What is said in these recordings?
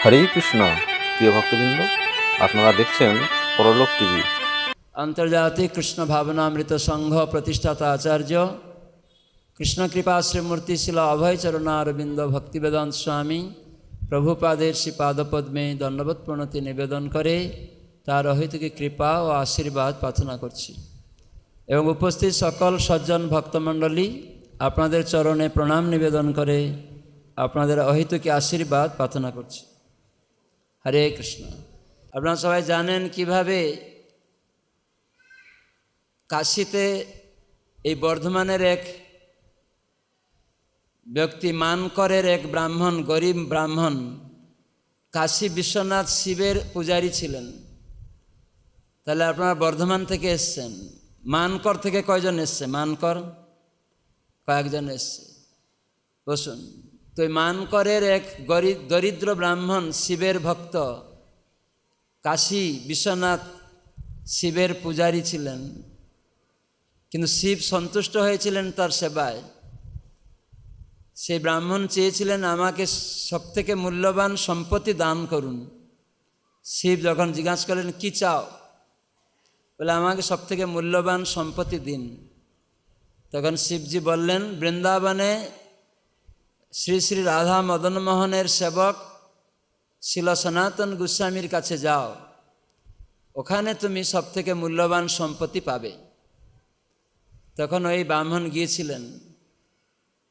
হরে কৃষ্ণ। প্রিয় ভক্তবৃন্দ, আপনারা দেখছেন পরলোক টিভি। আন্তর্জাতিক কৃষ্ণ ভাবনামৃত সংঘ প্রতিষ্ঠাতা আচার্য কৃষ্ণ কৃপা শ্রীমূর্তি শিল অভয়চরণারবিন্দ ভক্তিবেদান্ত স্বামী প্রভুপাদের শ্রীপাদপদ্মে দণ্ডবৎ প্রণতি নিবেদন করে তার অহৈতুকী কৃপা ও আশীর্বাদ প্রার্থনা করছি এবং উপস্থিত সকল সজ্জন ভক্তমণ্ডলী আপনাদের চরণে প্রণাম নিবেদন করে আপনাদের অহৈতুকী আশীর্বাদ প্রার্থনা করছি। হরে কৃষ্ণ। আপনারা সবাই জানেন কিভাবে কাশীতে এই বর্ধমানের এক ব্যক্তি মানকরের এক ব্রাহ্মণ, গরিব ব্রাহ্মণ, কাশী বিশ্বনাথ শিবের পূজারী ছিলেন। তাহলে আপনারা বর্ধমান থেকে এসছেন, মানকর থেকে কয়জন এসছে? মানকর কয়েকজন এসছে, বসুন। তো মানকরের এক দরিদ্র ব্রাহ্মণ শিবের ভক্ত, কাশী বিশ্বনাথ শিবের পূজারী ছিলেন, কিন্তু শিব সন্তুষ্ট হয়েছিলেন তার সেবায়। সেই ব্রাহ্মণ চেয়েছিলেন আমাকে সবথেকে মূল্যবান সম্পত্তি দান করুন। শিব যখন জিজ্ঞাসা করলেন কি চাও, বলে আমাকে সবথেকে মূল্যবান সম্পত্তি দিন। তখন শিবজি বললেন, বৃন্দাবনে শ্রী শ্রী রাধা মদন মোহনের সেবক শিল সনাতন গোস্বামীর কাছে যাও, ওখানে তুমি সবথেকে মূল্যবান সম্পত্তি পাবে। তখন ওই ব্রাহ্মণ গিয়েছিলেন,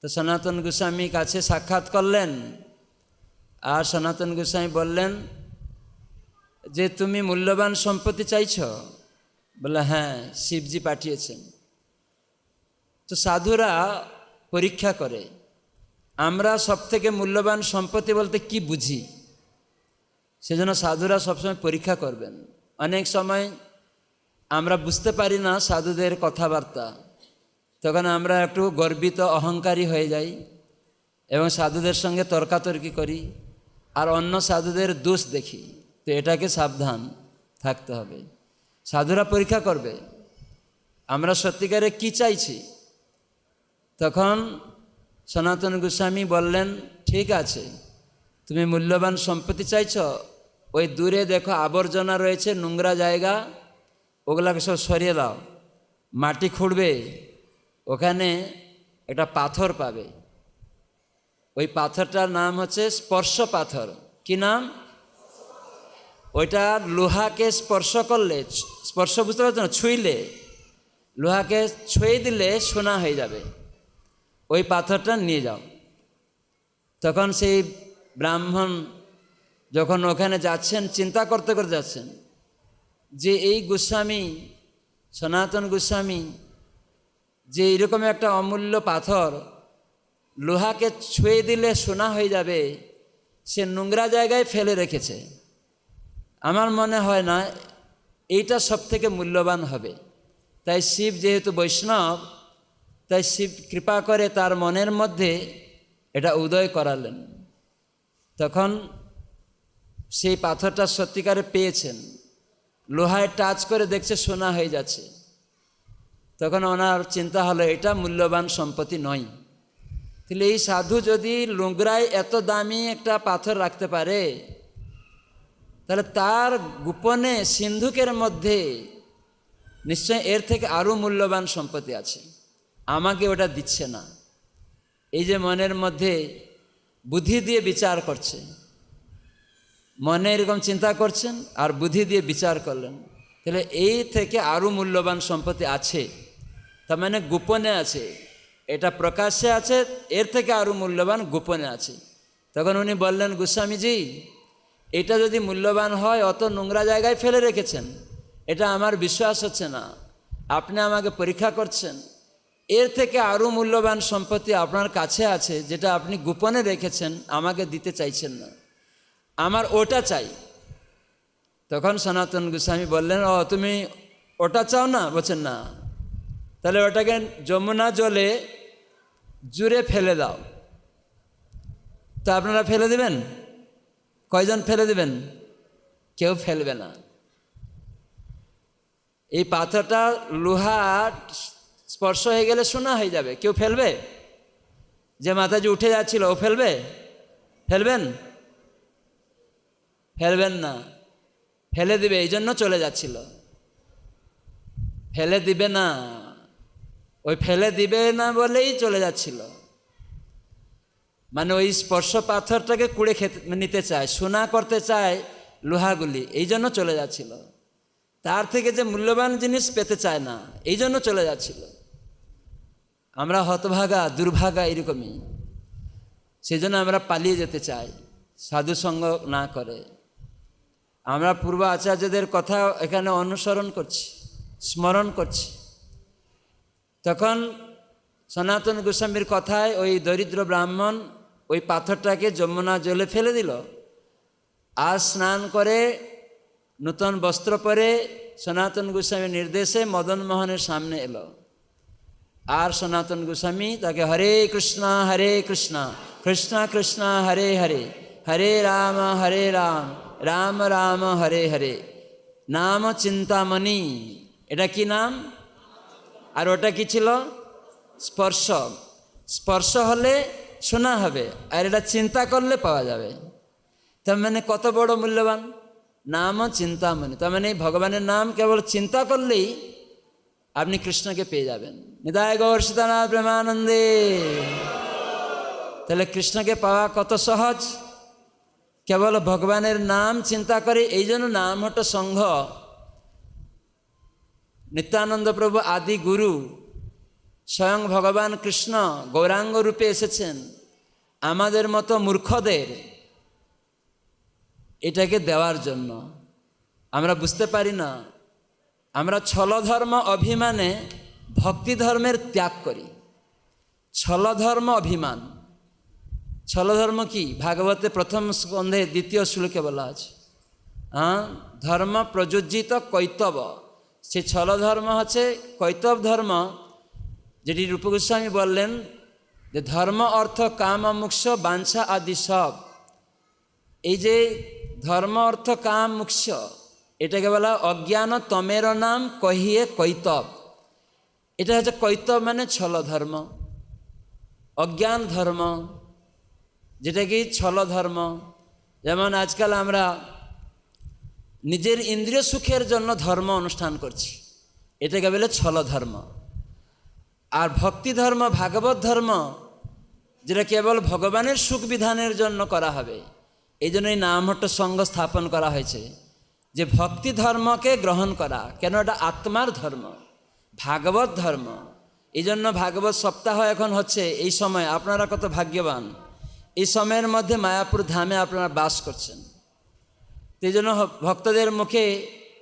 তো সনাতন গোস্বামীর কাছে সাক্ষাৎ করলেন। আর সনাতন গোস্বামী বললেন যে তুমি মূল্যবান সম্পত্তি চাইছ? বলে হ্যাঁ, শিবজি পাঠিয়েছেন। তো সাধুরা পরীক্ষা করে আমরা সবথেকে মূল্যবান সম্পত্তি বলতে কি বুঝি, সেজন্য সাধুরা সবসময় পরীক্ষা করবেন। অনেক সময় আমরা বুঝতে পারি না সাধুদের কথাবার্তা, তখন আমরা একটু গর্বিত অহংকারী হয়ে যাই এবং সাধুদের সঙ্গে তর্কাতর্কি করি আর অন্য সাধুদের দোষ দেখি। তো এটাকে সাবধান থাকতে হবে। সাধুরা পরীক্ষা করবে আমরা সত্যিকারে কি চাইছি। তখন সনাতন গোস্বামী বললেন, ঠিক আছে, তুমি মূল্যবান সম্পত্তি চাইছ, ওই দূরে দেখো আবর্জনা রয়েছে, নোংরা জায়গা, ওগুলাকে সব সরিয়ে দাও। মাটি খুঁড়বে, ওখানে একটা পাথর পাবে। ওই পাথরটার নাম হচ্ছে স্পর্শ পাথর। কি নাম? ওইটা লোহাকে স্পর্শ করলে, স্পর্শ বুঝতে পারছো না, ছুঁইলে, লোহাকে ছুঁয়ে দিলে সোনা হয়ে যাবে। ওই পাথরটা নিয়ে যাও। তখন সেই ব্রাহ্মণ যখন ওখানে যাচ্ছেন, চিন্তা করতে করতে যাচ্ছেন যে এই গোস্বামী, সনাতন গোস্বামী যে এরকম একটা অমূল্য পাথর লোহাকে ছুঁয়ে দিলে সোনা হয়ে যাবে, সে নোংরা জায়গায় ফেলে রেখেছে। আমার মনে হয় না এইটা সবথেকে মূল্যবান হবে। তাই শিব যেহেতু বৈষ্ণব, তাই শিব কৃপা করে তার মনের মধ্যে এটা উদয় করালেন। তখন সেই পাথরটা সত্যিকারে পেয়েছেন, লোহায় টাচ করে দেখছে সোনা হয়ে যাচ্ছে। তখন ওনার চিন্তা হলো এটা মূল্যবান সম্পত্তি নয়। তাহলে এই সাধু যদি নোংরায় এত দামি একটা পাথর রাখতে পারে, তাহলে তার গোপনে সিন্ধুকের মধ্যে নিশ্চয় এর থেকে আরও মূল্যবান সম্পত্তি আছে, আমাকে ওটা দিচ্ছে না। এই যে মনের মধ্যে বুদ্ধি দিয়ে বিচার করছে, মনে এরকম চিন্তা করছেন আর বুদ্ধি দিয়ে বিচার করলেন, তাহলে এই থেকে আরও মূল্যবান সম্পত্তি আছে, তার মানে গোপনে আছে। এটা প্রকাশ্যে আছে, এর থেকে আরও মূল্যবান গোপনে আছে। তখন উনি বললেন, গোস্বামীজি, এটা যদি মূল্যবান হয়, অত নোংরা জায়গায় ফেলে রেখেছেন, এটা আমার বিশ্বাস হচ্ছে না। আপনি আমাকে পরীক্ষা করছেন, এর থেকে আরও মূল্যবান সম্পত্তি আপনার কাছে আছে, যেটা আপনি গোপনে রেখেছেন, আমাকে দিতে চাইছেন না, আমার ওটা চাই। তখন সনাতন গোস্বামী বললেন, ও তুমি ওটা চাও না? বলছেন না, তাহলে ওটাকে যমুনা জলে জুড়ে ফেলে দাও। তো আপনারা ফেলে দিবেন? কয়জন ফেলে দিবেন? কেউ ফেলবে না। এই পাথরটা লোহা স্পর্শ হয়ে গেলে সোনা হয়ে যাবে, কেউ ফেলবে? যে মাতাজি উঠে যাচ্ছিল ও ফেলবে? ফেলবেন? ফেলবেন না, ফেলে দিবে, এই জন্য চলে যাচ্ছিল। ফেলে দিবে না, ওই ফেলে দিবে না বলেই চলে যাচ্ছিল। মানে ওই স্পর্শ পাথরটাকে কুড়ে নিতে চায়, সোনা করতে চায় লোহাগুলি, এই জন্য চলে যাচ্ছিল। তার থেকে যে মূল্যবান জিনিস পেতে চায় না, এই জন্য চলে যাচ্ছিল। আমরা হতভাগা, দুর্ভাগা, এরকমই। সেই জন্য আমরা পালিয়ে যেতে চাই, সাধুসঙ্গ না করে। আমরা পূর্ব আচার্যদের কথা এখানে অনুসরণ করছি, স্মরণ করছি। তখন সনাতন গোস্বামীর কথায় ওই দরিদ্র ব্রাহ্মণ ওই পাথরটাকে যমুনা জলে ফেলে দিল। আর স্নান করে নূতন বস্ত্র পরে সনাতন গোস্বামীর নির্দেশে মদন মোহনের সামনে এলো। আর সনাতন গোস্বামী তাকে হরে কৃষ্ণ কৃষ্ণ কৃষ্ণ হরে হরে, হরে রাম রাম রাম হরে হরে, নাম চিন্তামণি। এটা কি নাম? আর ওটা কি ছিল? স্পর্শ। স্পর্শ হলে শোনা হবে, আর এটা চিন্তা করলে পাওয়া যাবে। তার মানে কত বড় মূল্যবান নাম চিন্তামণি। তার মানে ভগবানের নাম কেবল চিন্তা করলেই আপনি কৃষ্ণকে পেয়ে যাবেন। নিতাই গৌর সীতানাথ প্রেমানন্দে। তাহলে কৃষ্ণকে পাওয়া কত সহজ, কেবল ভগবানের নাম চিন্তা করে। এই জন্য নাম হট সংঘ। নিত্যানন্দ প্রভু আদি গুরু স্বয়ং ভগবান কৃষ্ণ গৌরাঙ্গ রূপে এসেছেন আমাদের মতো মূর্খদের এটাকে দেওয়ার জন্য। আমরা বুঝতে পারি না, আমরা ছলধর্ম অভিমানে ভক্তি ধর্মের ত্যাগ করি। ছলধর্ম অভিমান। ছলধর্ম কি? ভাগবতে প্রথম স্কন্ধে দ্বিতীয় শ্লোকে বলা আছে, ধর্ম প্রযোজিত কৈতব। সে ছলধর্ম হচ্ছে কৈতব ধর্ম, যেটি রূপ গোস্বামী বললেন যে ধর্ম অর্থ কাম মোক্ষ বাঞ্ছা আদি সব। এই যে ধর্ম অর্থ কাম মোক্ষ, এটাকে বলা অজ্ঞান তমের নাম কহিয়ে কৈতব। এটা হচ্ছে কৈতব মানে ছল ধর্ম, অজ্ঞান ধর্ম, যেটা কি ছল ধর্ম। যেমন আজকাল আমরা নিজের ইন্দ্রিয় সুখের জন্য ধর্ম অনুষ্ঠান করছি, এটাকে বলে ছল ধর্ম। আর ভক্তি ধর্ম, ভাগবত ধর্ম, যেটা কেবল ভগবানের সুখ বিধানের জন্য করা হবে, এই জন্য এই নামহট্ট সংঘ স্থাপন করা হয়েছে, যে ভক্তি ধর্মকে গ্রহণ করা। কেন? এটা আত্মার ধর্ম, ভাগবত ধর্ম। এই জন্য ভাগবত সপ্তাহ এখন হচ্ছে এই সময়। আপনারা কত ভাগ্যবান, এই সময়ের মধ্যে মায়াপুর ধামে আপনারা বাস করছেন। এই জন্য ভক্তদের মুখে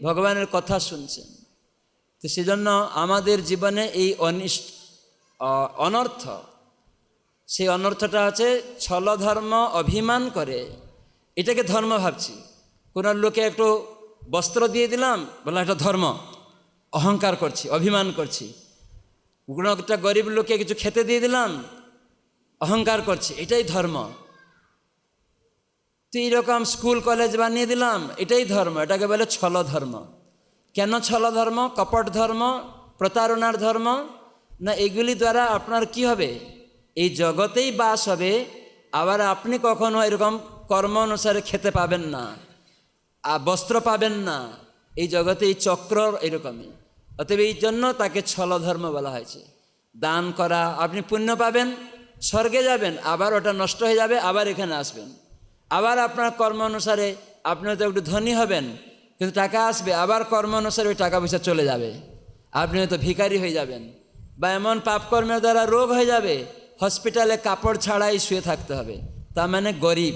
ভগবানের কথা শুনছেন। তো সেজন্য আমাদের জীবনে এই অনর্থ, সেই অনর্থটা হচ্ছে ছলধর্ম অভিমান করে এটাকে ধর্ম ভাবছি। কোনো লোকে একটু বস্ত্র দিয়ে দিলাম, বলে এটা ধর্ম, অহংকার করছি, অভিমান করছি। কোনো একটা গরিব লোকে কিছু খেতে দিয়ে দিলাম, অহংকার করছি, এটাই ধর্ম। তো এইরকম স্কুল কলেজ বানিয়ে দিলাম, এটাই ধর্ম। এটাকে বলে ছল ধর্ম। কেন ছল ধর্ম? কপট ধর্ম, প্রতারণার ধর্ম। না, এগুলি দ্বারা আপনার কি হবে? এই জগতেই বাস হবে, আবার আপনি কখনো এরকম কর্ম অনুসারে খেতে পাবেন না, আর বস্ত্র পাবেন না। এই জগতে এই চক্র এরকমই। অতএব এই জন্য তাকে ছল ধর্ম বলা হয়েছে। দান করা, আপনি পুণ্য পাবেন, স্বর্গে যাবেন, আবার ওটা নষ্ট হয়ে যাবে, আবার এখানে আসবেন। আবার আপনার কর্ম অনুসারে আপনি হয়তো একটু ধনী হবেন, কিন্তু টাকা আসবে, আবার কর্ম অনুসারে ওই টাকা পয়সা চলে যাবে, আপনি হয়তো ভিখারি হয়ে যাবেন। বা এমন পাপকর্মের দ্বারা রোগ হয়ে যাবে, হসপিটালে কাপড় ছাড়াই শুয়ে থাকতে হবে। তার মানে গরিব,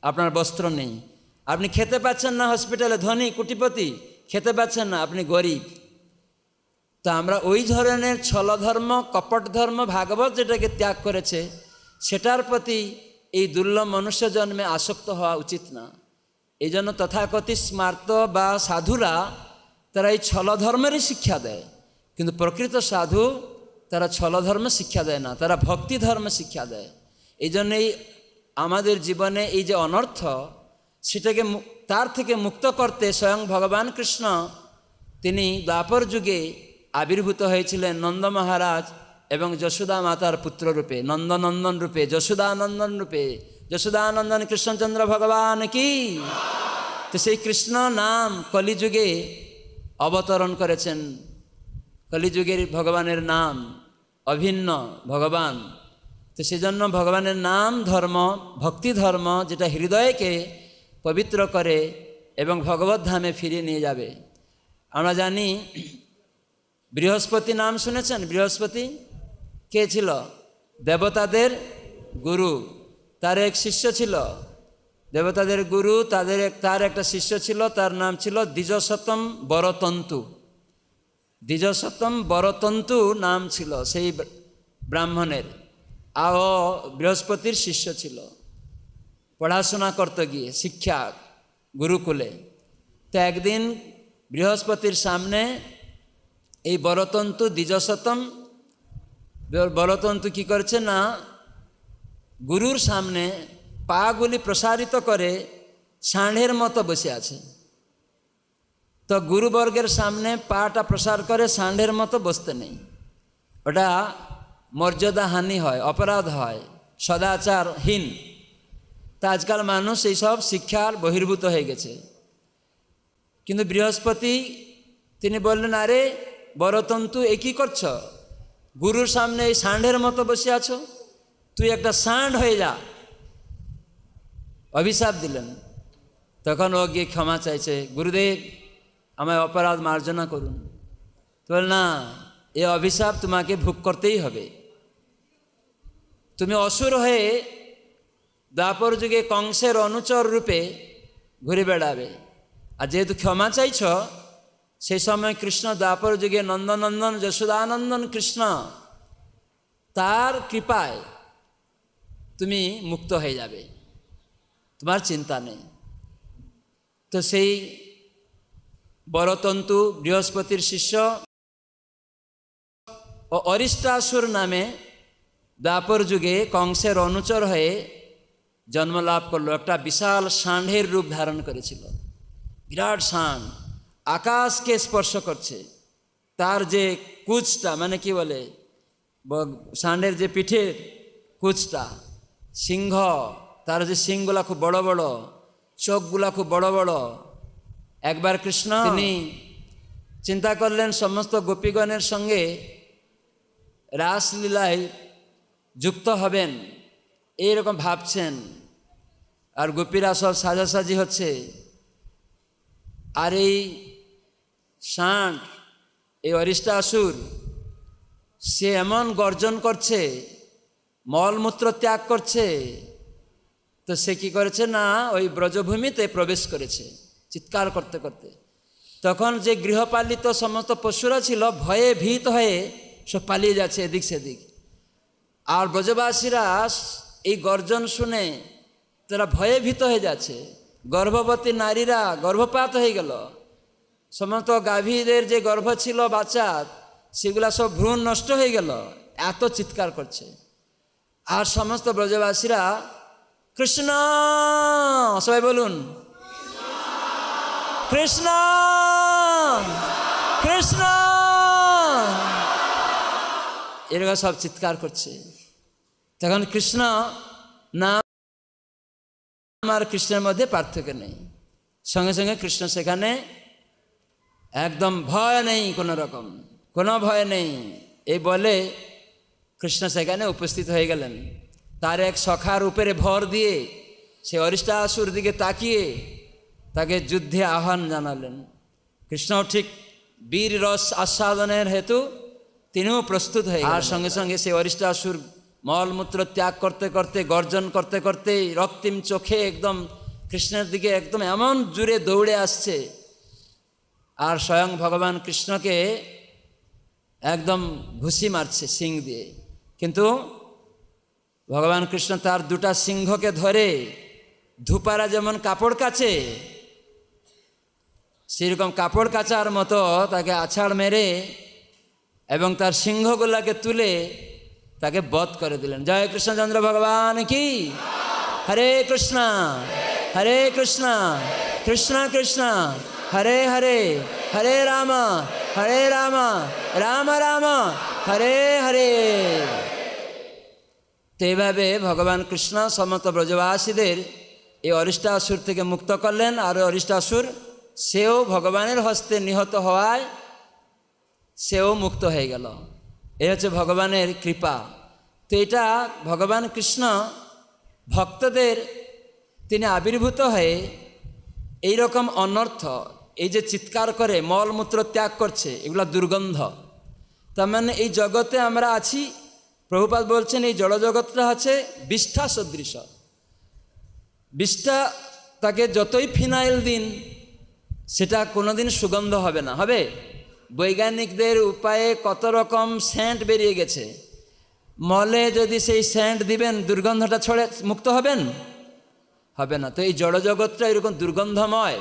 আপনার বস্ত্র নেই, আপনি খেতে পাচ্ছেন না, হসপিটালে ধনী কোটিপতি, খেতে পাচ্ছেন না, আপনি গরিব। তো আমরা ওই ধরনের ছলধর্ম, কপট ধর্ম, ভাগবত যেটাকে ত্যাগ করেছে, সেটার প্রতি এই দুর্লভ মনুষ্য জন্মে আসক্ত হওয়া উচিত না। এই জন্য তথাকথিত স্মার্ত বা সাধুরা তারা এই ছলধর্মেরই শিক্ষা দেয়, কিন্তু প্রকৃত সাধু তারা ছলধর্ম শিক্ষা দেয় না, তারা ভক্তি ধর্ম শিক্ষা দেয়। এই জন্যই আমাদের জীবনে এই যে অনর্থ, সেটাকে তার থেকে মুক্ত করতে স্বয়ং ভগবান কৃষ্ণ তিনি দ্বাপর যুগে আবির্ভূত হয়েছিলেন নন্দ মহারাজ এবং যশোদা মাতার পুত্র রূপে, নন্দনন্দন রূপে, যশোদানন্দন রূপে। যশোদানন্দন কৃষ্ণচন্দ্র ভগবান কি। তো সেই কৃষ্ণ নাম কলিযুগে অবতরণ করেছেন। কলিযুগের ভগবানের নাম অভিন্ন ভগবান। তো সেজন্য ভগবানের নাম ধর্ম, ভক্তি ধর্ম, যেটা হৃদয়কে পবিত্র করে এবং ভগবত ধামে ফিরিয়ে নিয়ে যাবে। আমরা জানি বৃহস্পতি নাম শুনেছেন? বৃহস্পতি কে ছিল? দেবতাদের গুরু। তার এক শিষ্য ছিল, দেবতাদের গুরু, তার একটা শিষ্য ছিল, তার নাম ছিল দ্বিজশতম বরতন্তু। দ্বিজশতম বরতন্তু নাম ছিল সেই ব্রাহ্মণের। আর বৃহস্পতির শিষ্য ছিল, পড়াশোনা করতে গিয়ে শিক্ষা গুরুকুলে। তো একদিন বৃহস্পতির সামনে এই বরতন্তু দ্বিজশতম বরতন্তু কি করেছে না, গুরুর সামনে পাগুলি প্রসারিত করে ষাঁড়ের মতো বসে আছে। তো গুরুবর্গের সামনে পাটা প্রসার করে ষাঁড়ের মতো বসতে নেই, ওটা মর্যাদা হানি হয়, অপরাধ হয়, সদাচারহীন। তা আজকাল মানুষ এইসব শিক্ষার বহির্ভূত হয়ে গেছে। কিন্তু বৃহস্পতি তিনি বললেন, আরে বরতন্তু এ কী করছ? গুরুর সামনে এই ষাঁড়ের মতো বসে আছো, তুই একটা ষাঁড় হয়ে যা। অভিশাপ দিলেন। তখন ও গিয়ে ক্ষমা চাইছে, গুরুদেব আমায় অপরাধ মার্জনা করুন। তো বল না, এ অভিশাপ তোমাকে ভোগ করতেই হবে। তুমি অসুর হয়ে দ্বাপর যুগে কংসের অনুচর রূপে ঘুরে বেড়াবে। আর যেহেতু ক্ষমা চাইছ, সেই সময় কৃষ্ণ দ্বাপর যুগে নন্দনন্দন যশোদানন্দন কৃষ্ণ, তার কৃপায় তুমি মুক্ত হয়ে যাবে, তোমার চিন্তা নেই। তো সেই বরতন্তু বৃহস্পতির শিষ্য ও অরিষ্টাসুর নামে দ্বাপর যুগে কংসের অনুচর হয়ে জন্মলাভ করলো। একটা বিশাল ষাঁড়ের রূপ ধারণ করেছিল, বিরাট ষাঁড়, আকাশকে স্পর্শ করছে। তার যে কুচটা, মানে কি বলে, ষাঁড়ের যে পিঠের কুচটা, সিংহ, তার যে সিংগুলা খুব বড় বড়, চোখগুলা খুব বড় বড়। একবার কৃষ্ণ তিনি চিন্তা করলেন সমস্ত গোপীগণের সঙ্গে রাসলীলায় যুক্ত হবেন, এইরকম ভাবছেন। আর গোপীরা সব সাজাসাজি হচ্ছে। আর এই ষাঁড়, এই অরিষ্টাসুর, সে এমন গর্জন করছে, মলমূত্র ত্যাগ করছে। তো সে কি করেছে না, ওই ব্রজভূমিতে প্রবেশ করেছে চিৎকার করতে করতে। তখন যে গৃহপালিত সমস্ত পশুরা ছিল ভয়ে ভীত হয়ে সব পালিয়ে যাচ্ছে এদিক সেদিক। আর ব্রজবাসীরা এই গর্জন শুনে তারা ভয়ে ভীত হয়ে যাচ্ছে। গর্ভবতী নারীরা গর্ভপাত হয়ে গেল, সমস্ত গাভীদের যে গর্ভ ছিল বাচ্চা, সেগুলা সব ভ্রূণ নষ্ট হয়ে গেল, এত চিৎকার করছে। আর সমস্ত ব্রজবাসীরা কৃষ্ণ, সবাই বলুন কৃষ্ণ কৃষ্ণ, এরকম সব চিৎকার করছে। তখন কৃষ্ণ নাম আর কৃষ্ণের মধ্যে পার্থক্য নেই। সঙ্গে সঙ্গে কৃষ্ণ সেখানে একদম ভয় নেই, কোনো রকম কোনো ভয় নেই, এই বলে কৃষ্ণ সেখানে উপস্থিত হয়ে গেলেন। তার এক সখার উপরে ভর দিয়ে সে অরিষ্টাসুর দিকে তাকিয়ে তাকে যুদ্ধে আহ্বান জানালেন। কৃষ্ণ ঠিক বীর রস আস্বাদনের হেতু তিনিও প্রস্তুত হয়ে গেলেন। আর সঙ্গে সঙ্গে সে অরিষ্টাসুর মলমূত্র ত্যাগ করতে করতে, গর্জন করতে করতে, রক্তিম চোখে একদম কৃষ্ণের দিকে একদম এমন জোরে দৌড়ে আসছে। আর স্বয়ং ভগবান কৃষ্ণকে একদম ঘুষি মারছে সিং দিয়ে। কিন্তু ভগবান কৃষ্ণ তার দুটা সিংহকে ধরে ধূপারা যেমন কাপড় কাচে, সেরকম কাপড় কাচার মতো তাকে আছাড় মেরে এবং তার সিংহগুলাকে তুলে তাকে বধ করে দিলেন। জয় কৃষ্ণচন্দ্র ভগবান কি। হরে কৃষ্ণ হরে কৃষ্ণ কৃষ্ণ কৃষ্ণ হরে হরে, হরে রাম রাম রাম হরে হরে। তো এইভাবে ভগবান কৃষ্ণ সমস্ত ব্রজবাসীদের এই অরিষ্টাসুর থেকে মুক্ত করলেন। আর অরিষ্টাসুর সেও ভগবানের হস্তে নিহত হওয়ায় সেও মুক্ত হয়ে গেল। এই হচ্ছে ভগবানের কৃপা। তো এটা ভগবান কৃষ্ণ ভক্তদের তিনি আবির্ভূত হয়ে এই রকম অনর্থ, এই যে চিৎকার করে মলমূত্র ত্যাগ করছে, এগুলো দুর্গন্ধ। তার মানে এই জগতে আমরা আছি, প্রভুপাদ বলছেন এই জড়জগৎটা আছে বিষ্ঠা সদৃশ। বিষ্ঠা তাকে যতই ফিনাইল দিন সেটা কোনোদিন সুগন্ধ হবে না। হবে? বৈজ্ঞানিকদের উপায়ে কত রকম সেন্ট বেরিয়ে গেছে, মলে যদি সেই সেন্ট দিবেন দুর্গন্ধটা ছড়ে মুক্ত হবেন? হবে না। তো এই জড়জগৎটা এরকম দুর্গন্ধময়।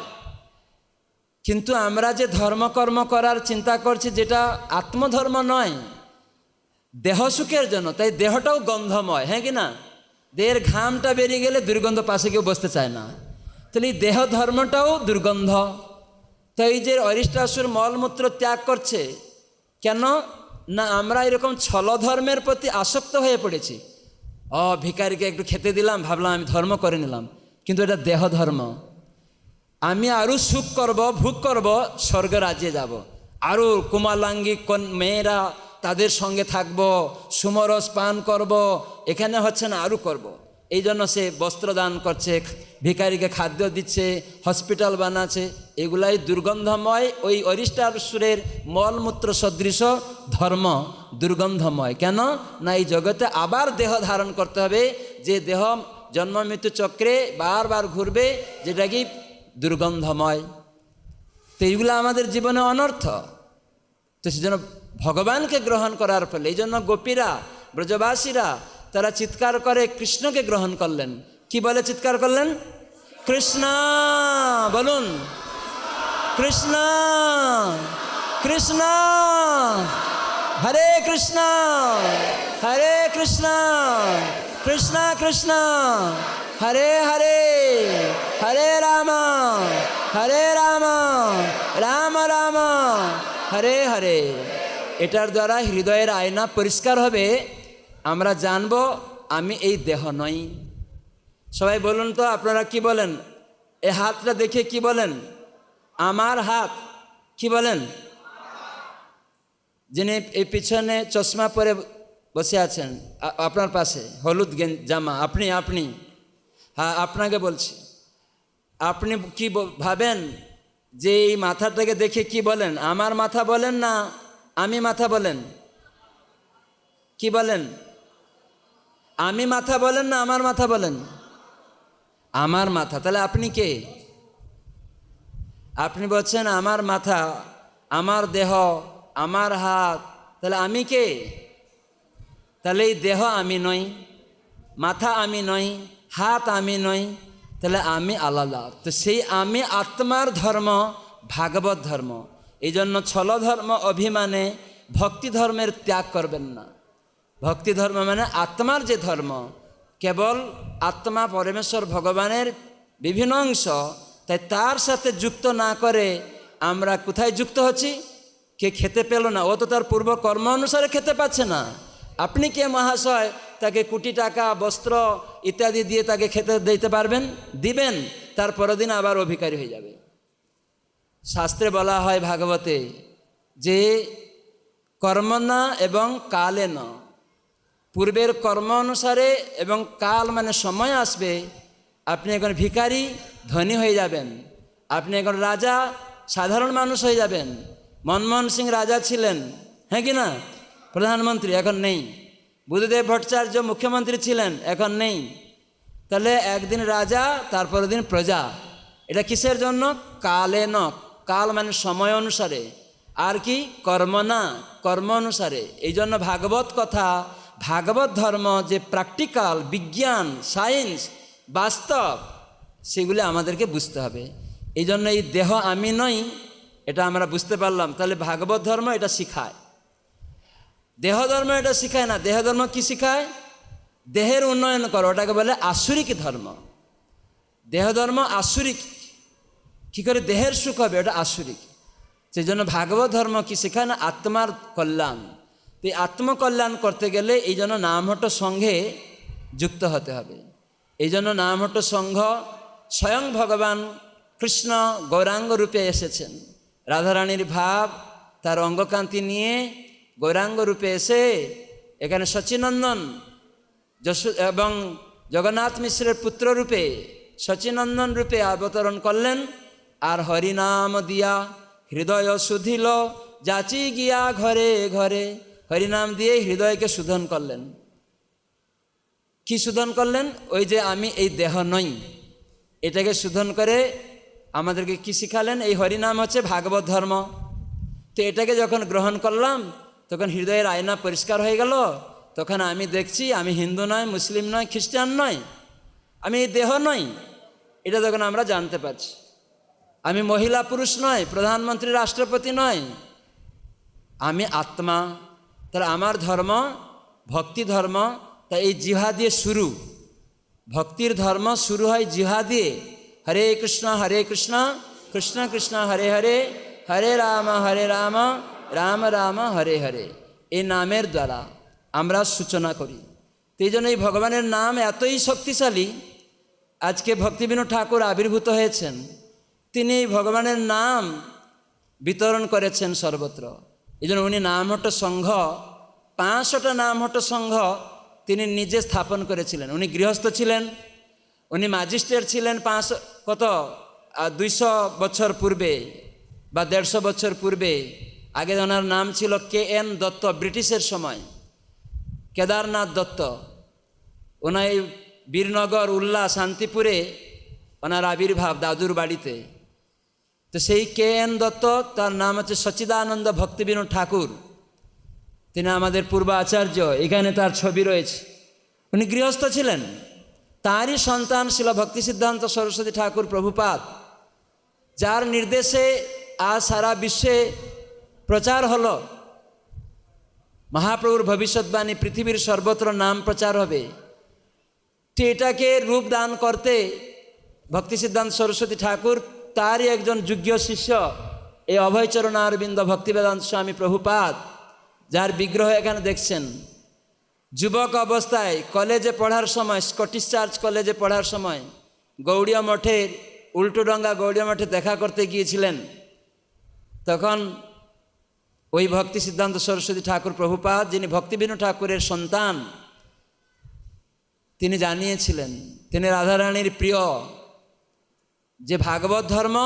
কিন্তু আমরা যে ধর্মকর্ম করার চিন্তা করছি, যেটা আত্মধর্ম নয়, দেহ সুখের জন্য, তাই দেহটাও গন্ধময়। হ্যাঁ কি না? দেহের ঘামটা বেরিয়ে গেলে দুর্গন্ধ, পাশে কেউ বসতে চায় না। তাহলে এই দেহ ধর্মটাও দুর্গন্ধ। তো এই যে অরিষ্টাসুর মলমূত্র ত্যাগ করছে কেন না? আমরা এরকম ছল ধর্মের প্রতি আসক্ত হয়ে পড়েছি। ভিখারিকে একটু খেতে দিলাম, ভাবলাম আমি ধর্ম করে নিলাম, কিন্তু এটা দেহ ধর্ম। আমি আরও সুখ করব, ভোগ করব, স্বর্গ রাজ্যে যাব, আরও কুমালাঙ্গী মেয়েরা তাদের সঙ্গে থাকব, সুমরস পান করব, এখানে হচ্ছে না, আরও করব। এই জন্য সে বস্ত্র দান করছে, ভিখারিকে খাদ্য দিচ্ছে, হসপিটাল বানাচ্ছে। এগুলাই দুর্গন্ধময়। ওই অরিষ্টাসুরের মলমূত্র সদৃশ ধর্ম দুর্গন্ধময়। কেন না? এই জগতে আবার দেহ ধারণ করতে হবে, যে দেহ জন্ম মৃত্যু চক্রে বারবার ঘুরবে, যেটা কি দুর্গন্ধময়। তো এইগুলো আমাদের জীবনে অনর্থ। তো সেজন্য ভগবানকে গ্রহণ করার ফলে, এই জন্য গোপীরা, ব্রজবাসীরা তারা চিৎকার করে কৃষ্ণকে গ্রহণ করলেন। কি বলে চিৎকার করলেন? কৃষ্ণ বলুন, কৃষ্ণ কৃষ্ণ, হরে কৃষ্ণ হরে কৃষ্ণ, কৃষ্ণ কৃষ্ণ হরে হরে, হরে রাম রাম রাম হরে হরে। এটার দ্বারা হৃদয়ের আয়না পরিষ্কার হবে। আমরা জানব আমি এই দেহ নই। সবাই বলুন তো, আপনারা কি বলেন? এই হাতটা দেখে কি বলেন? আমার হাত। কি বলেন? যিনি এই পিছনে চশমা পরে বসে আছেন আপনার পাশে, হলুদ জামা, আপনি হ্যাঁ, আপনাকে বলছি। আপনি কি ভাবেন যে এই মাথাটাকে দেখে কি বলেন? আমার মাথা বলেন না আমি মাথা বলেন? কি বলেন? আমি মাথা বলেন না আমার মাথা বলেন? আমার মাথা। তাহলে আপনি কে? আপনি বলছেন আমার মাথা, আমার দেহ, আমার হাত। তাহলে আমি কে? তাহলে এই দেহ আমি নই, মাথা আমি নই, হাত আমি নই, তাহলে আমি আলাদা। তো সেই আমি আত্মার ধর্ম ভাগবত ধর্ম। এই জন্য ছল ধর্ম অভিমানে ভক্তি ধর্মের ত্যাগ করবেন না। ভক্তি ধর্ম মানে আত্মার যে ধর্ম, কেবল আত্মা পরমেশ্বর ভগবানের বিভিন্ন অংশ, তাই তার সাথে যুক্ত না করে আমরা কোথায় যুক্ত হচ্ছি? কে খেতে পেল না, ও তো তার পূর্ব কর্ম অনুসারে খেতে পাচ্ছে না। আপনি কে মহাশয় তাকে কোটি টাকা, বস্ত্র ইত্যাদি দিয়ে তাকে খেতে দিতে পারবেন? দিবেন, তার পরের দিন আবার অভিকারী হয়ে যাবে। শাস্ত্রে বলা হয় ভাগবতে যে কর্মনা এবং কালে ন, পূর্বের কর্ম অনুসারে এবং কাল মানে সময় আসবে, আপনি এখন ভিখারি ধনী হয়ে যাবেন, আপনি এখন রাজা সাধারণ মানুষ হয়ে যাবেন। মনমোহন সিং রাজা ছিলেন, হ্যাঁ কি না? প্রধানমন্ত্রী এখন নেই। বুদ্ধদেব ভট্টাচার্য মুখ্যমন্ত্রী ছিলেন, এখন নেই। তাহলে একদিন রাজা, তারপরের দিন প্রজা। এটা কিসের জন্য? কালে ন, কাল মানে সময় অনুসারে, আর কি কর্ম না, কর্ম অনুসারে। এই জন্য ভাগবত কথা, ভাগবত ধর্ম যে প্র্যাকটিক্যাল, বিজ্ঞান, সায়েন্স, বাস্তব, সেগুলি আমাদেরকে বুঝতে হবে। এই জন্য এই দেহ আমি নই, এটা আমরা বুঝতে পারলাম। তাহলে ভাগবত ধর্ম এটা শিখায়, দেহ ধর্ম এটা শিখায় না। দেহ ধর্ম কি শিখায়? দেহের উন্নয়ন করো, ওটাকে বলে আসুরিক ধর্ম। দেহ ধর্ম আসুরিক, কী করে দেহের সুখ হবে, ওটা আসুরিক। সেই জন্য ভাগবত ধর্ম কি শেখায় না? আত্মার কল্যাণ। তো এই আত্মকল্যাণ করতে গেলে এই জন্য নামহট্ট সংঘে যুক্ত হতে হবে। এই জন্য নামহট্ট সংঘ স্বয়ং ভগবান কৃষ্ণ গৌরাঙ্গ রূপে এসেছেন। রাধারানীর ভাব তার অঙ্গকান্তি নিয়ে গৌরাঙ্গ রূপে এসে এখানে সচিনন্দন এবং জগন্নাথ মিশ্রের পুত্র রূপে সচিনন্দন রূপে অবতরণ করলেন। আর হরিনাম দিয়া হৃদয় শুধিল, যাচি গিয়া ঘরে ঘরে। হরিনাম দিয়ে হৃদয়কে শুধন করলেন। কি শুধন করলেন? ওই যে আমি এই দেহ নই, এটাকে শুধন করে আমাদেরকে কি শিখালেন? এই হরিনাম হচ্ছে ভাগবত ধর্ম। তো এটাকে যখন গ্রহণ করলাম তখন হৃদয়ের আয়না পরিষ্কার হয়ে গেল। তখন আমি দেখছি আমি হিন্দু নয়, মুসলিম নয়, খ্রিস্টান নয়, আমি এই দেহ নই, এটা তখন আমরা জানতে পারছি। আমি মহিলা পুরুষ নয়, প্রধানমন্ত্রী রাষ্ট্রপতি নয়, আমি আত্মা। তাহলে আমার ধর্ম ভক্তি ধর্ম। তা এই জিহ্বা দিয়ে শুরু, ভক্তির ধর্ম শুরু হয় জিহ্বা দিয়ে। হরে কৃষ্ণ কৃষ্ণ কৃষ্ণ হরে হরে, হরে রাম রাম রাম হরে হরে। এই নামের দ্বারা আমরা সূচনা করি। তো এই জন্য এই ভগবানের নাম এতই শক্তিশালী। আজকে ভক্তিবিনোদ ঠাকুর আবির্ভূত হয়েছেন, তিনি এই ভগবানের নাম বিতরণ করেছেন সর্বত্র। এই জন্য উনি নামহট্ট সংঘ, 500টা নামহট্ট সংঘ তিনি নিজে স্থাপন করেছিলেন। উনি গৃহস্থ ছিলেন, উনি ম্যাজিস্ট্রেট ছিলেন 200 বছর পূর্বে বা 150 বছর পূর্বে। আগে ওনার নাম ছিল KN দত্ত, ব্রিটিশের সময় কেদারনাথ দত্ত। ওনার এই বীরনগর উল্লা শান্তিপুরে ওনার আবির্ভাব দাদুর বাড়িতে। তো সেই KN দত্ত, তার নাম হচ্ছে সচ্চিদানন্দ ভক্তিবিনোদ ঠাকুর, তিনি আমাদের পূর্ব আচার্য। এখানে তার ছবি রয়েছে। উনি গৃহস্থ ছিলেন, তাঁরই সন্তান ছিল ভক্তি সিদ্ধান্ত সরস্বতী ঠাকুর প্রভুপাদ, যার নির্দেশে আজ সারা বিশ্বে প্রচার হলো। মহাপ্রভুর ভবিষ্যৎবাণী পৃথিবীর সর্বত্র নাম প্রচার হবে। তো এটাকে রূপ দান করতে ভক্তি সিদ্ধান্ত সরস্বতী ঠাকুর, তারই একজন যোগ্য শিষ্য এই অভয়চরণ অরবিন্দ ভক্তিবেদান্ত স্বামী প্রভুপাদ, যার বিগ্রহ এখানে দেখছেন। যুবক অবস্থায় কলেজে পড়ার সময়, স্কটিশ চার্চ কলেজে পড়ার সময় গৌড়ীয় মঠের উল্টোডাঙ্গা গৌড়ীয় মঠে দেখা করতে গিয়েছিলেন। তখন ওই ভক্তি সিদ্ধান্ত সরস্বতী ঠাকুর প্রভুপাদ, যিনি ভক্তিবিনোদ ঠাকুরের সন্তান, তিনি জানিয়েছিলেন, তিনি রাধারানীর প্রিয়, যে ভাগবত ধর্ম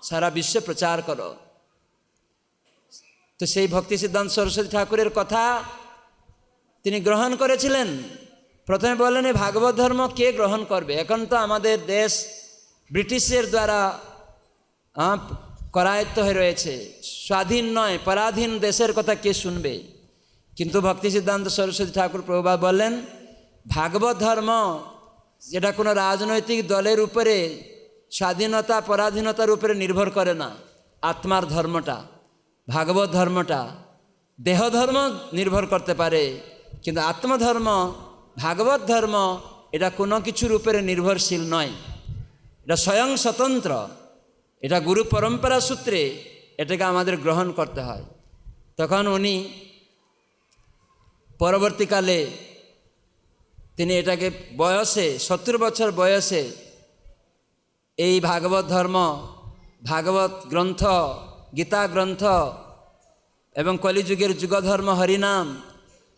সারা বিশ্বে প্রচার করো। তো সেই ভক্তি সিদ্ধান্ত সরস্বতী ঠাকুরের কথা তিনি গ্রহণ করেছিলেন। প্রথমে বললেন এই ভাগবত ধর্ম কে গ্রহণ করবে? এখন তো আমাদের দেশ ব্রিটিশের দ্বারা করায়ত্ত হয়ে রয়েছে, স্বাধীন নয়, পরাধীন দেশের কথা কে শুনবে? কিন্তু ভক্তি সিদ্ধান্ত সরস্বতী ঠাকুর প্রভুপাদ বললেন ভাগবত ধর্ম, যেটা কোনো রাজনৈতিক দলের উপরে, স্বাধীনতা পরাধীনতার উপরে নির্ভর করে না। আত্মার ধর্মটা, ভাগবত ধর্মটা, দেহ ধর্ম নির্ভর করতে পারে, কিন্তু আত্মধর্ম ভাগবত ধর্ম এটা কোনো কিছুর উপরে নির্ভরশীল নয়, এটা স্বয়ং স্বতন্ত্র। এটা গুরু পরম্পরা সূত্রে এটাকে আমাদের গ্রহণ করতে হয়। তখন উনি পরবর্তীকালে তিনি এটাকে বয়সে 70 বছর বয়সে এই ভাগবত ধর্ম, ভাগবত গ্রন্থ, গীতা গ্রন্থ এবং কলিযুগের যুগধর্ম হরিনাম,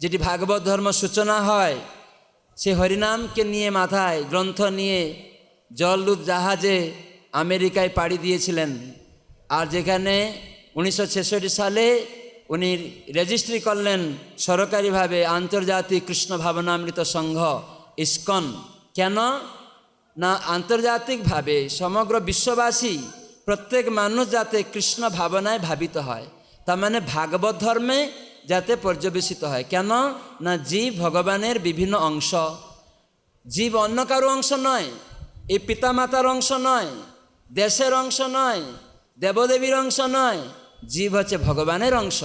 যেটি ভাগবত ধর্ম সূচনা হয়, সেই হরিনামকে নিয়ে মাথায় গ্রন্থ নিয়ে জলদূত জাহাজে আমেরিকায় পাড়ি দিয়েছিলেন। আর যেখানে 1966 সালে উনি রেজিস্ট্রি করলেন সরকারিভাবে আন্তর্জাতিক কৃষ্ণ ভাবনামৃত সংঘ ইস্কন। কেন না আন্তর্জাতিকভাবে সমগ্র বিশ্ববাসী, প্রত্যেক মানুষ যাতে কৃষ্ণ ভাবনায় ভাবিত হয়, তার মানে ভাগবত ধর্মে যাতে পর্যবেসিত হয়। কেন না জীব ভগবানের বিভিন্ন অংশ, জীব অন্য কারো অংশ নয়, এই পিতামাতার অংশ নয়, দেশের অংশ নয়, দেবদেবীর অংশ নয়, জীব হচ্ছে ভগবানের অংশ।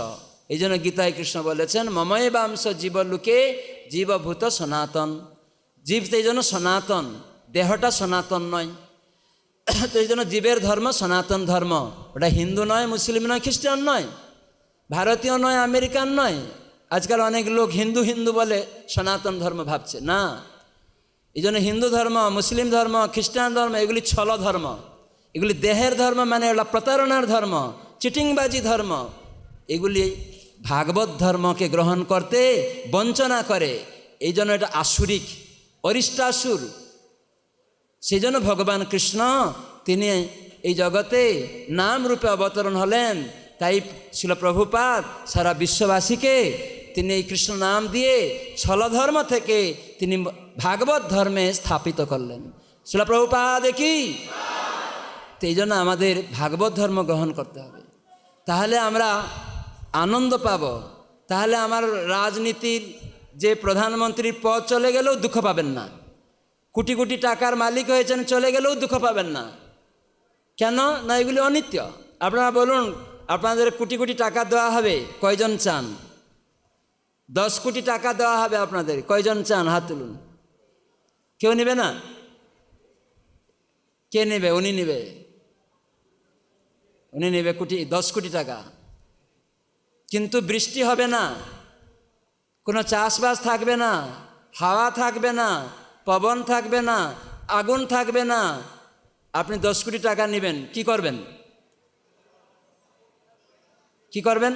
এই জন্য গীতায় কৃষ্ণ বলেছেন মময় বাংশ জীবলোকে জীবভূত সনাতন। জীব তো এই জন্য সনাতন, দেহটা সনাতন নয়। তো এই জন্য জীবের ধর্ম সনাতন ধর্ম, ওটা হিন্দু নয়, মুসলিম নয়, খ্রিস্টান নয়, ভারতীয় নয়, আমেরিকান নয়। আজকাল অনেক লোক হিন্দু হিন্দু বলে সনাতন ধর্ম ভাবছে না। এই জন্য হিন্দু ধর্ম, মুসলিম ধর্ম, খ্রিস্টান ধর্ম এগুলি ছল ধর্ম, এগুলি দেহের ধর্ম, মানে এগুলো প্রতারণার ধর্ম, চিটিংবাজি ধর্ম। এগুলি ভাগবত ধর্মকে গ্রহণ করতে বঞ্চনা করে, এই জন্য এটা আসুরিক, অরিষ্টাসুর। সেই জন্য ভগবান কৃষ্ণ তিনি এই জগতে নাম রূপে অবতরণ হলেন। তাই ছিল প্রভুপাদ সারা বিশ্ববাসীকে তিনি এই কৃষ্ণ নাম দিয়ে ছলধর্ম থেকে তিনি ভাগবত ধর্মে স্থাপিত করলেন। ছিল প্রভুপাদ কি। তো এই জন্য আমাদের ভাগবত ধর্ম গ্রহণ করতে হবে, তাহলে আমরা আনন্দ পাব। তাহলে আমার রাজনীতির যে প্রধানমন্ত্রীর পদ চলে গেলেও দুঃখ পাবেন না, কোটি কোটি টাকার মালিক হয়েছেন চলে গেলেও দুঃখ পাবেন না। কেন না? এগুলি অনিত্য। আপনারা বলুন, আপনাদের কোটি কোটি টাকা দেওয়া হবে, কয়জন চান? 10 কোটি টাকা দেওয়া হবে আপনাদের, কয়জন চান? হাত তুলুন। কেউ নেবে না? কে নেবে? উনি নেবে, উনি নেবে 10 কোটি টাকা। কিন্তু বৃষ্টি হবে না, কোনো চাষবাস থাকবে না, হাওয়া থাকবে না, পবন থাকবে না, আগুন থাকবে না। আপনি 10 কোটি টাকা নেবেন, কি করবেন? কি করবেন?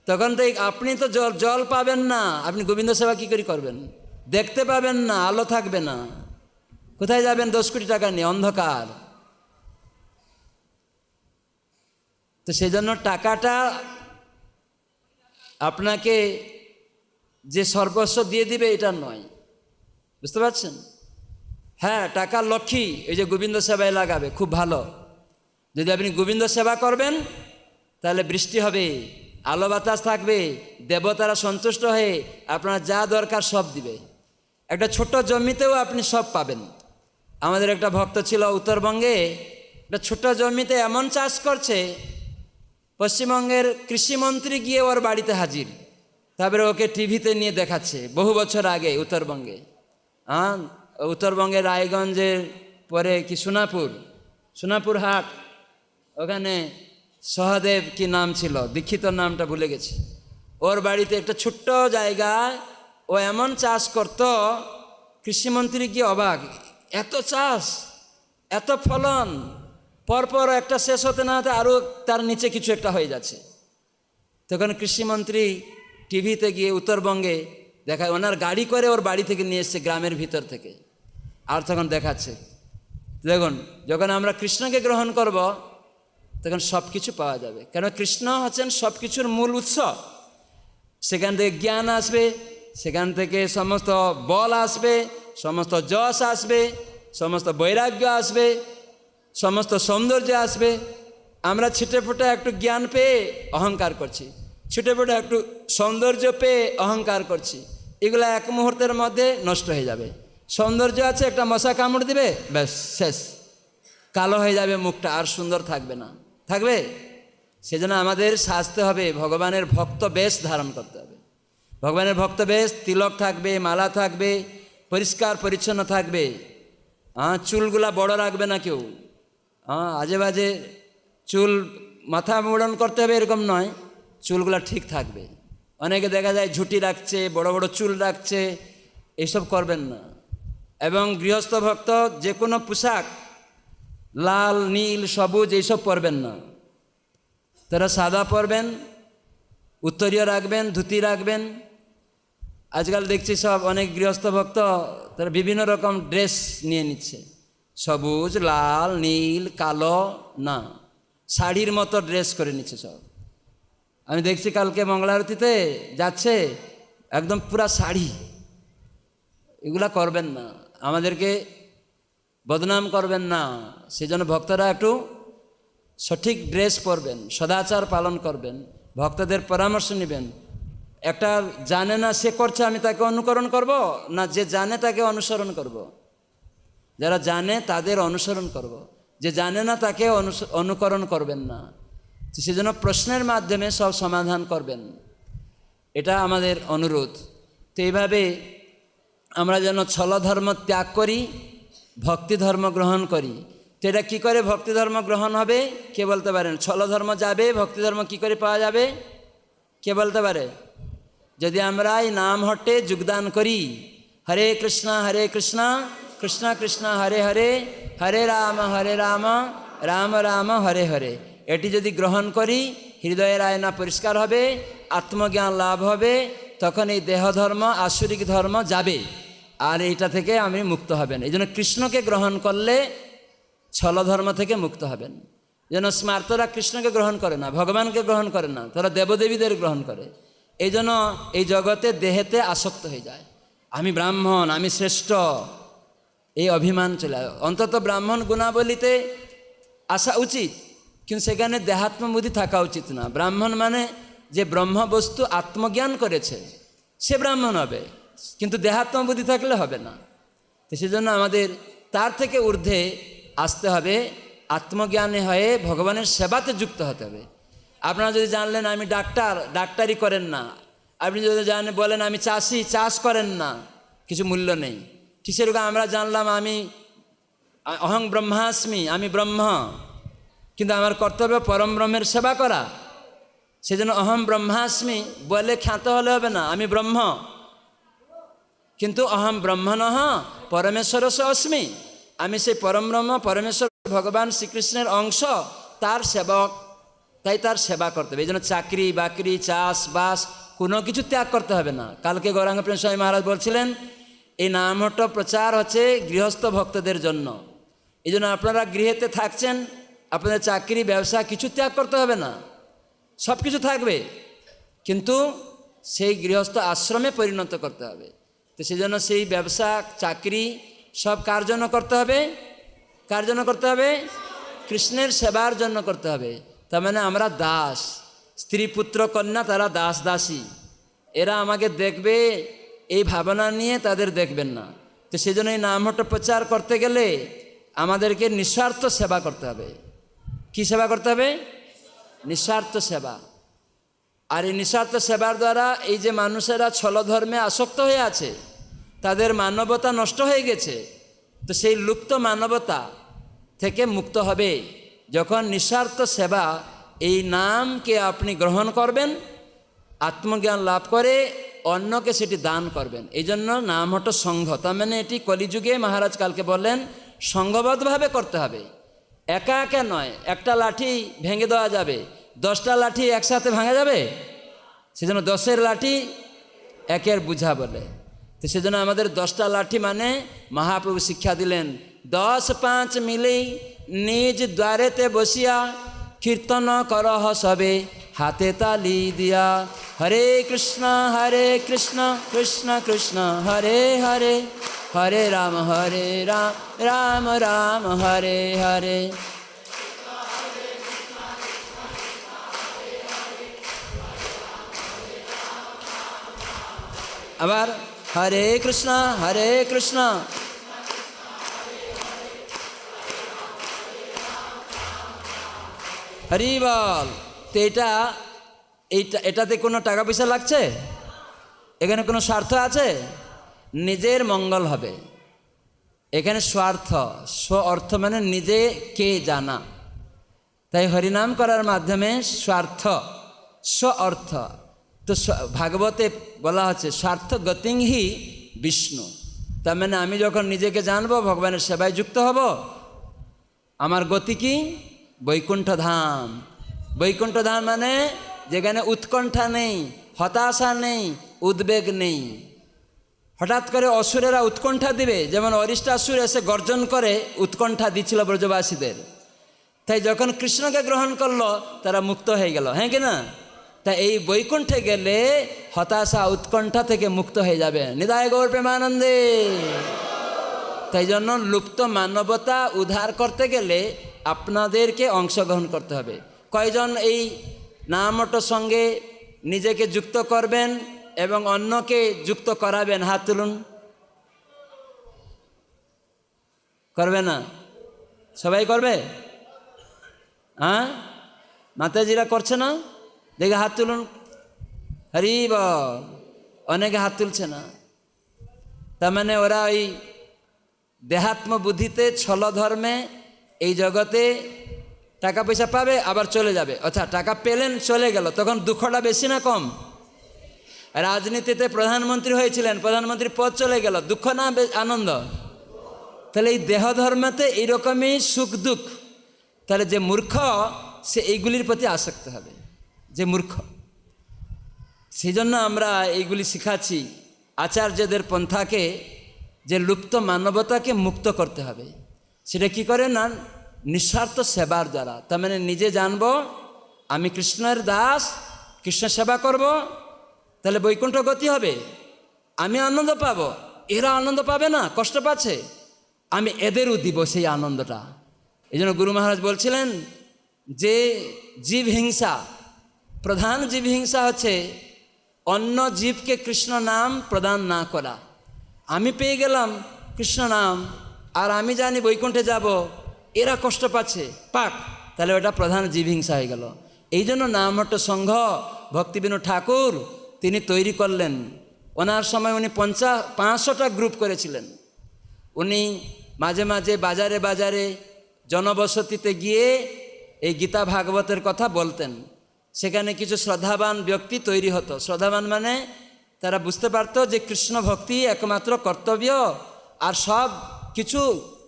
তখন তো আপনি তো জল পাবেন না, আপনি গোবিন্দ সেবা কি করে করবেন? দেখতে পাবেন না, আলো থাকবে না, কোথায় যাবেন 10 কোটি টাকা নিয়ে? অন্ধকার। তো সেই জন্য টাকাটা আপনাকে যে সর্বস্ব দিয়ে দিবে এটা নয়, বুঝতে পারছেন? হ্যাঁ, টাকা লক্ষ্মী, এই যে গোবিন্দ সেবায় লাগাবে, খুব ভালো। যদি আপনি গোবিন্দ সেবা করবেন তাহলে বৃষ্টি হবে, আলো বাতাস থাকবে, দেবতারা সন্তুষ্ট হয়ে আপনার যা দরকার সব দিবে। একটা ছোট জমিতেও আপনি সব পাবেন। আমাদের একটা ভক্ত ছিল উত্তরবঙ্গে, একটা ছোট জমিতে এমন চাষ করছে, পশ্চিমবঙ্গের কৃষিমন্ত্রী গিয়ে ওর বাড়িতে হাজির, তারপরে ওকে টিভিতে নিয়ে দেখাচ্ছে, বহু বছর আগে উত্তরবঙ্গে। উত্তরবঙ্গের রায়গঞ্জের পরে কি সোনাপুর হাট, ওখানে সহদেব কি নাম ছিল, দীক্ষিত নামটা ভুলে গেছি। ওর বাড়িতে একটা ছোট্ট জায়গায় ও এমন চাষ করত, কৃষিমন্ত্রী গিয়ে অবাক, এত চাষ, এত ফলন, পরপর একটা শেষ হতে না হতে আরও তার নিচে কিছু একটা হয়ে যাচ্ছে। তখন কৃষিমন্ত্রী টিভিতে গিয়ে উত্তরবঙ্গে দেখায়, ওনার গাড়ি করে ওর বাড়ি থেকে নিয়ে এসছে গ্রামের ভিতর থেকে, আর তখন দেখাচ্ছে। দেখুন, যখন আমরা কৃষ্ণকে গ্রহণ করব তখন সব কিছু পাওয়া যাবে, কেন কৃষ্ণ হচ্ছেন সব কিছুর মূল উৎস। সেখান থেকে জ্ঞান আসবে, সেখান থেকে সমস্ত বল আসবে, সমস্ত যশ আসবে, সমস্ত বৈরাগ্য আসবে, সমস্ত সৌন্দর্য আসবে। আমরা ছিটেফোঁটা একটু জ্ঞান পেয়ে অহংকার করছি, ছিটেফোঁটা একটু সৌন্দর্য পেয়ে অহংকার করছি, এগুলো এক মুহূর্তের মধ্যে নষ্ট হয়ে যাবে। সৌন্দর্য আছে, একটা মশা কামড় দিবে, ব্যাস শেষ, কালো হয়ে যাবে মুখটা, আর সুন্দর থাকবে না। থাকবে? সেজন্য আমাদের সাজতে হবে, ভগবানের ভক্ত বেশ ধারণ করতে হবে। ভগবানের ভক্ত বেশ, তিলক থাকবে, মালা থাকবে, পরিষ্কার পরিচ্ছন্ন থাকবে। চুলগুলা বড় রাখবে না কেউ, আজে বাজে চুল মাথা মুড়ন করতে হবে এরকম নয়, চুলগুলা ঠিক থাকবে। অনেকে দেখা যায় ঝুঁটি রাখছে, বড় বড় চুল রাখছে, এইসব করবেন না। এবং গৃহস্থ ভক্ত যে কোনো পোশাক লাল, নীল, সবুজ এইসব পরবেন না, তারা সাদা পরবেন, উত্তরীয় রাখবেন, ধুতি রাখবেন। আজকাল দেখছি সব অনেক গৃহস্থ ভক্ত তারা বিভিন্ন রকম ড্রেস নিয়ে নিচ্ছে, সবুজ, লাল, নীল, কালো, না, শাড়ির মতো ড্রেস করে নিচ্ছে সব। আমি দেখছি কালকে মঙ্গলা আরতিতে যাচ্ছে, একদম পুরা শাড়ি। এগুলা করবেন না, আমাদেরকে বদনাম করবেন না। সেজন্য ভক্তরা একটু সঠিক ড্রেস পরবেন, সদাচার পালন করবেন, ভক্তদের পরামর্শ নেবেন। একটা জানে না সে করছে, আমি তাকে অনুকরণ করব না, যে জানে তাকে অনুসরণ করব। যারা জানে তাদের অনুসরণ করব, যে জানে না তাকে অনুকরণ করবেন না। সেজন্য প্রশ্নের মাধ্যমে সব সমাধান করবেন, এটা আমাদের অনুরোধ। তো এইভাবে আমরা যেন ছলধর্ম ত্যাগ করি, ভক্তি ধর্ম গ্রহণ করি। তো এটা কী করে ভক্তি ধর্ম গ্রহণ হবে? কে বলতে পারেন? ছলধর্ম যাবে, ভক্তি ধর্ম কী করে পাওয়া যাবে? কে বলতে পারে? যদি আমরা এই নাম হট্টে যোগদান করি, হরে কৃষ্ণ কৃষ্ণ কৃষ্ণ হরে হরে হরে রাম রাম রাম হরে হরে। এটি যদি গ্রহণ করি হৃদয়ের আয়না পরিষ্কার হবে, আত্মজ্ঞান লাভ হবে, তখন এই দেহধর্ম আসুরিক ধর্ম যাবে, আর এইটা থেকে আমি মুক্ত হবেন। এই জন্য কৃষ্ণকে গ্রহণ করলে ছলধর্ম থেকে মুক্ত হবেন। যেন স্মার্তরা কৃষ্ণকে গ্রহণ করে না, ভগবানকে গ্রহণ করে না, তারা দেবদেবীদের গ্রহণ করে। এই জন্য এই জগতে দেহেতে আসক্ত হয়ে যায়। আমি ব্রাহ্মণ, আমি শ্রেষ্ঠ, এই অভিমান চলে আসে। অন্তত ব্রাহ্মণ গুণাবলীতে আসা উচিত, কিন্তু সেখানে দেহাত্মবুদ্ধি থাকা উচিত না। ব্রাহ্মণ মানে যে ব্রহ্মবস্তু আত্মজ্ঞান করেছে সে ব্রাহ্মণ হবে, কিন্তু দেহাত্মবুদ্ধি থাকলে হবে না। তো সেজন্য আমাদের তার থেকে ঊর্ধ্বে আসতে হবে, আত্মজ্ঞানে হয়ে ভগবানের সেবাতে যুক্ত হতে হবে। আপনারা যদি জানলেন আমি ডাক্তার, ডাক্তারি করেন না, আপনি যদি জানেন বলেন আমি চাষি, চাষ করেন না, কিছু মূল্য নেই। ঠিক সেরকম আমরা জানলাম আমি অহং ব্রহ্মাস্মি, আমি ব্রহ্ম, কিন্তু আমার কর্তব্য পরম ব্রহ্মের সেবা করা। সেজন্য অহং ব্রহ্মাস্মি বলে খ্যাত হলে হবে না, আমি ব্রহ্ম, কিন্তু অহং ব্রহ্মণঃ পরমেশ্বরস্য অস্মি, আমি সেই পরম ব্রহ্ম পরমেশ্বর ভগবান শ্রীকৃষ্ণের অংশ, তার সেবক, তাই তার সেবা করতে হবে। এই জন্য চাকরি বাকরি চাষবাস কোনো কিছু ত্যাগ করতে হবে না। কালকে গৌরাঙ্গ প্রেম স্বামী মহারাজ বলছিলেন এই নামহট্ট প্রচার হচ্ছে গৃহস্থ ভক্তদের জন্য। এই জন্য আপনারা গৃহেতে থাকছেন, আপনাদের চাকরি ব্যবসা কিছু ত্যাগ করতে হবে না, সব কিছু থাকবে, কিন্তু সেই গৃহস্থ আশ্রমে পরিণত করতে হবে। তো সেই জন্য সেই ব্যবসা চাকরি সব কার জন্য করতে হবে? কার জন্য করতে হবে? কৃষ্ণের সেবার জন্য করতে হবে। তার মানে আমরা দাস, স্ত্রী পুত্র কন্যা তারা দাস দাসী, এরা আমাকে দেখবে এই ভাবনা নিয়ে তাদের দেখবেন না। তো সেই জন্য এই নামহট্ট প্রচার করতে গেলে আমাদেরকে নিঃস্বার্থ সেবা করতে হবে। কি সেবা করতে হবে? নিঃস্বার্থ সেবা। আর এই নিঃস্বার্থ সেবার দ্বারা এই যে মানুষেরা ছলধর্মে আসক্ত হয়ে আছে, তাদের মানবতা নষ্ট হয়ে গেছে। তো সেই লুপ্ত মানবতা থেকে মুক্ত হবে যখন নিঃস্বার্থ সেবা, এই নামকে আপনি গ্রহণ করবেন, আত্মজ্ঞান লাভ করে অন্যকে সেটি দান করবেন। এই জন্য নামহট্ট সংঘ, তার মানে এটি কলিযুগে মহারাজ কালকে বললেন সংঘবদ্ধভাবে করতে হবে, একা একা নয়। একটা লাঠি ভেঙে দেওয়া যাবে, 10টা লাঠি একসাথে ভাঙা যাবে? সেজন্য 10-এর লাঠি একের বুঝা বলে। তো সেজন্য আমাদের 10টা লাঠি মানে মহাপ্রভু শিক্ষা দিলেন 10-5 মিলেই নিজ দ্বারেতে বসিয়া কীর্তন করহ সবে হাতে তালি দিয়া। হরে কৃষ্ণ কৃষ্ণ কৃষ্ণ হরে হরে, হরে রাম রাম রাম হরে হরে। আবার হরে কৃষ্ণ হরি বল। তো এটাতে কোনো টাকা পয়সা লাগছে? এখানে কোনো স্বার্থ আছে? নিজের মঙ্গল হবে। এখানে স্বার্থ, স্ব অর্থ মানে নিজে কে জানা। তাই হরিনাম করার মাধ্যমে স্বার্থ, স্ব অর্থ। তো ভাগবতে বলা হচ্ছে স্বার্থ গতিং হি বিষ্ণু। তার মানে আমি যখন নিজেকে জানবো, ভগবানের সেবায় যুক্ত হব, আমার গতি কি? বৈকুণ্ঠ ধাম। বৈকুণ্ঠ ধাম মানে যেখানে উৎকণ্ঠা নেই, হতাশা নেই, উদ্বেগ নেই। হঠাৎ করে অসুরেরা উৎকণ্ঠা দিবে, যেমন অরিষ্টাসুর এসে গর্জন করে উৎকণ্ঠা দিচ্ছিল ব্রজবাসীদের। তাই যখন কৃষ্ণকে গ্রহণ করলো তারা মুক্ত হয়ে গেল, হ্যাঁ কি না? তাই এই বৈকুণ্ঠে গেলে হতাশা উৎকণ্ঠা থেকে মুক্ত হয়ে যাবে। নিতাই গৌর প্রেমানন্দে। তাই জন্য লুপ্ত মানবতা উদ্ধার করতে গেলে আপনাদেরকে অংশগ্রহণ করতে হবে। কয়জন এই নামহট্ট সঙ্গে নিজেকে যুক্ত করবেন এবং অন্যকে যুক্ত করাবেন? হাত তুলুন। করবে না? সবাই করবে? হ্যাঁ, মাতাজিরা করছে না? দেখে হাত তুলুন। হরি বল। অনেকে হাত তুলছে না। তার মানে ওরা ওই দেহাত্ম বুদ্ধিতে, ছল ধর্মে এই জগতে টাকা পয়সা পাবে আবার চলে যাবে। অর্থাৎ টাকা পেলেন চলে গেল, তখন দুঃখটা বেশি না কম? রাজনীতিতে প্রধানমন্ত্রী হয়েছিলেন, প্রধানমন্ত্রীর পদ চলে গেল, দুঃখ না আনন্দ? তাহলে এই দেহ ধর্মেতে এইরকমই সুখ দুঃখ। তাহলে যে মূর্খ সে এইগুলির প্রতি আসক্ত হবে, যে মূর্খ। সেই জন্য আমরা এইগুলি শিখাচ্ছি আচার্যদের পন্থাকে, যে লুপ্ত মানবতাকে মুক্ত করতে হবে। সেটা কি করে না, নিঃস্বার্থ সেবার দ্বারা। তার মানে নিজে জানবো আমি কৃষ্ণের দাস, কৃষ্ণ সেবা করব, তাহলে বৈকুণ্ঠ গতি হবে, আমি আনন্দ পাবো, এরা আনন্দ পাবে না, কষ্ট পাচ্ছে, আমি এদেরও দিব সেই আনন্দটা। এই জন্য গুরু মহারাজ বলছিলেন যে জীব হিংসা, প্রধান জীব হিংসা হচ্ছে অন্য জীবকে কৃষ্ণ নাম প্রদান না করা। আমি পেয়ে গেলাম কৃষ্ণ নাম আর আমি জানি বৈকুণ্ঠে যাব, এরা কষ্ট পাচ্ছে, পাক, তাহলে ওটা প্রধান জীব হিংসা হয়ে গেল। এই জন্য নামহট্ট সংঘ ভক্তিবিনোদ ঠাকুর তিনি তৈরি করলেন। ওনার সময় উনি 500টা গ্রুপ করেছিলেন। উনি মাঝে মাঝে বাজারে বাজারে জনবসতিতে গিয়ে এই গীতা ভাগবতের কথা বলতেন। সেখানে কিছু শ্রদ্ধাবান ব্যক্তি তৈরি হতো। শ্রদ্ধাবান মানে তারা বুঝতে পারতো যে কৃষ্ণ ভক্তি একমাত্র কর্তব্য, আর সব কিছু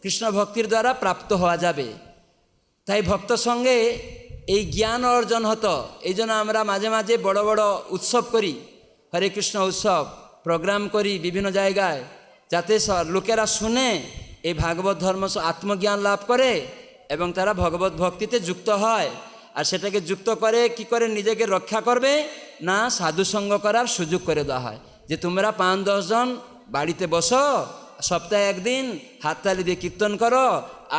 কৃষ্ণ ভক্তির দ্বারা প্রাপ্ত হওয়া যাবে। তাই ভক্ত সঙ্গে এই জ্ঞান অর্জন হতো। এই জন্য আমরা মাঝে মাঝে বড় বড় উৎসব করি, হরে কৃষ্ণ উৎসব প্রোগ্রাম করি বিভিন্ন জায়গায়, যাতে লোকেরা শুনে এই ভাগবত ধর্ম আত্মজ্ঞান লাভ করে এবং তারা ভগবত ভক্তিতে যুক্ত হয়। আর সেটাকে যুক্ত করে কি করে নিজেকে রক্ষা করবে না, সাধুসঙ্গ করার সুযোগ করে দেওয়া হয়। যে তোমরা 5-10 জন বাড়িতে বসো, সপ্তাহে একদিন হাততালি দিয়ে কীর্তন করো,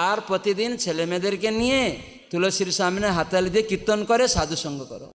আর প্রতিদিন ছেলে মেয়েদেরকে নিয়ে তুলসীর সামনে হাততালি দিয়ে কীর্তন করে সাধুসঙ্গ করো।